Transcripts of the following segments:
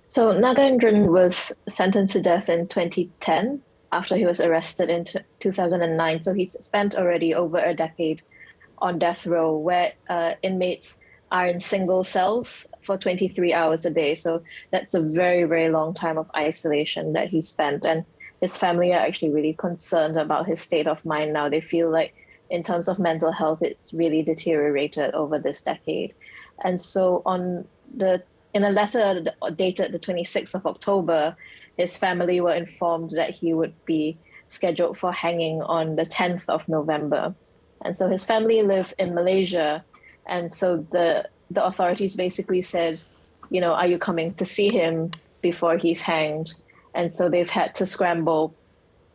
So Nagaenthran was sentenced to death in 2010 after he was arrested in 2009. So he's spent already over a decade on death row, where inmates are in single cells for 23 hours a day. So that's a very, very long time of isolation that he spent. And his family are actually really concerned about his state of mind now. They feel like, in terms of mental health, it's really deteriorated over this decade. And so in a letter dated the 26th of October, his family were informed that he would be scheduled for hanging on the 10th of November. And so his family live in Malaysia. And so the authorities basically said, are you coming to see him before he's hanged? And so they've had to scramble.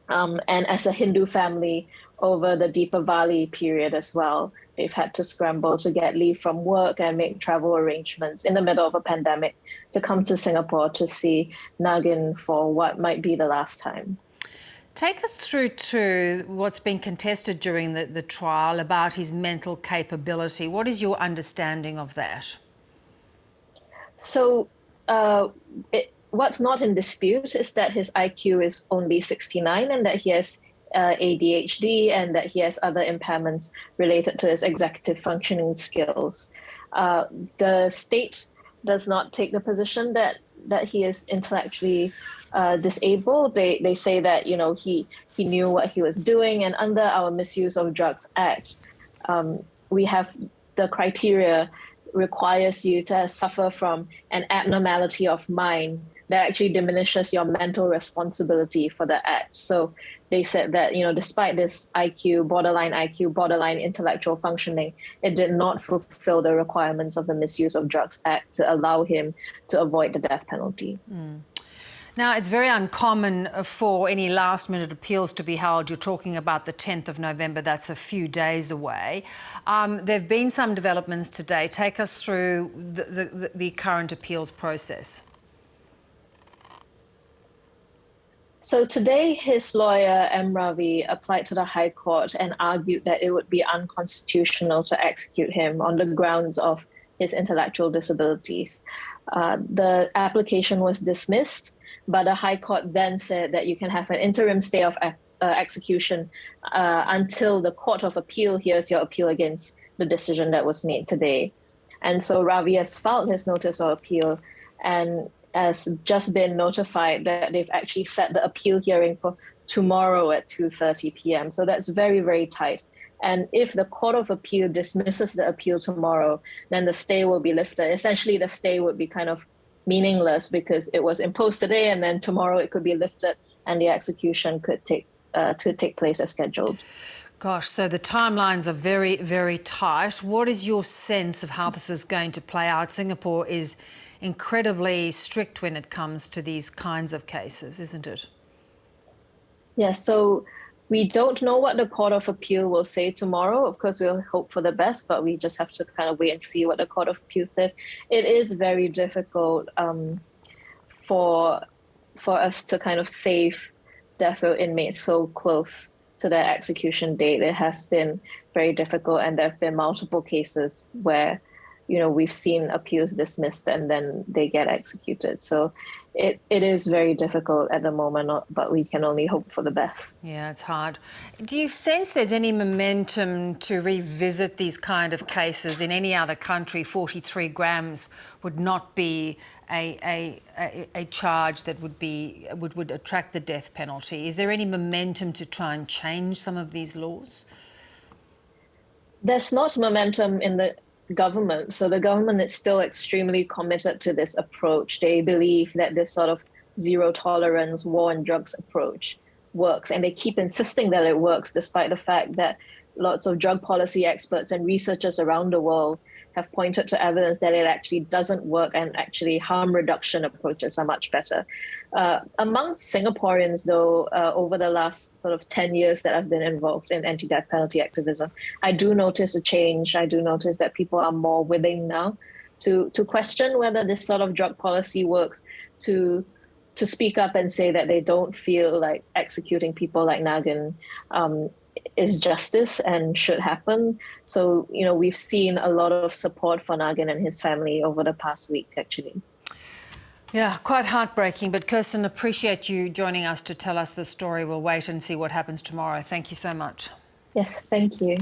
And as a Hindu family, over the Deepavali period as well, they've had to scramble to get leave from work and make travel arrangements in the middle of a pandemic to come to Singapore to see Nagin for what might be the last time. Take us through to what's been contested during the trial about his mental capability. What is your understanding of that? So what's not in dispute is that his IQ is only 69 and that he has ADHD and that he has other impairments related to his executive functioning skills. The state does not take the position that he is intellectually disabled. They say that he knew what he was doing, and under our Misuse of Drugs Act, we have the criteria requires you to suffer from an abnormality of mind that actually diminishes your mental responsibility for the act. So they said that, despite this borderline intellectual functioning, it did not fulfill the requirements of the Misuse of Drugs Act to allow him to avoid the death penalty. Now, it's very uncommon for any last-minute appeals to be held. You're talking about the 10th of November. That's a few days away. There have been some developments today. Take us through the current appeals process. So today, his lawyer, M. Ravi, applied to the High Court and argued that it would be unconstitutional to execute him on the grounds of his intellectual disabilities. The application was dismissed, but the High Court then said that you can have an interim stay of execution until the Court of Appeal hears your appeal against the decision that was made today. And so Ravi has filed his notice of appeal and has just been notified that they've actually set the appeal hearing for tomorrow at 2:30 p.m. So that's very, very tight. And if the Court of Appeal dismisses the appeal tomorrow, then the stay will be lifted. Essentially, the stay would be kind of meaningless because it was imposed today, and then tomorrow it could be lifted and the execution could take place as scheduled. Gosh, so the timelines are very, very tight. What is your sense of how this is going to play out? Singapore is incredibly strict when it comes to these kinds of cases, isn't it? Yes, so we don't know what the Court of Appeal will say tomorrow. Of course, we'll hope for the best, but we just have to kind of wait and see what the Court of Appeal says. It is very difficult for us to kind of save death row inmates so close to their execution date. It has been very difficult, and there have been multiple cases where we've seen appeals dismissed and then they get executed. So it is very difficult at the moment, but we can only hope for the best. Yeah, it's hard. Do you sense there's any momentum to revisit these kind of cases in any other country? 43 grams would not be a charge that would attract the death penalty. Is there any momentum to try and change some of these laws? There's not momentum in the government. So the government is still extremely committed to this approach. They believe that this sort of zero tolerance war on drugs approach works, and they keep insisting that it works, despite the fact that lots of drug policy experts and researchers around the world have pointed to evidence that it actually doesn't work, and actually harm reduction approaches are much better. Amongst Singaporeans, though, over the last sort of 10 years that I've been involved in anti-death penalty activism, I do notice a change. I do notice that people are more willing now to question whether this sort of drug policy works, to speak up and say that they don't feel like executing people like Nagin is justice and should happen. So, we've seen a lot of support for Nagin and his family over the past week, actually. Yeah, quite heartbreaking. But Kirsten, appreciate you joining us to tell us the story. We'll wait and see what happens tomorrow. Thank you so much. Yes, thank you.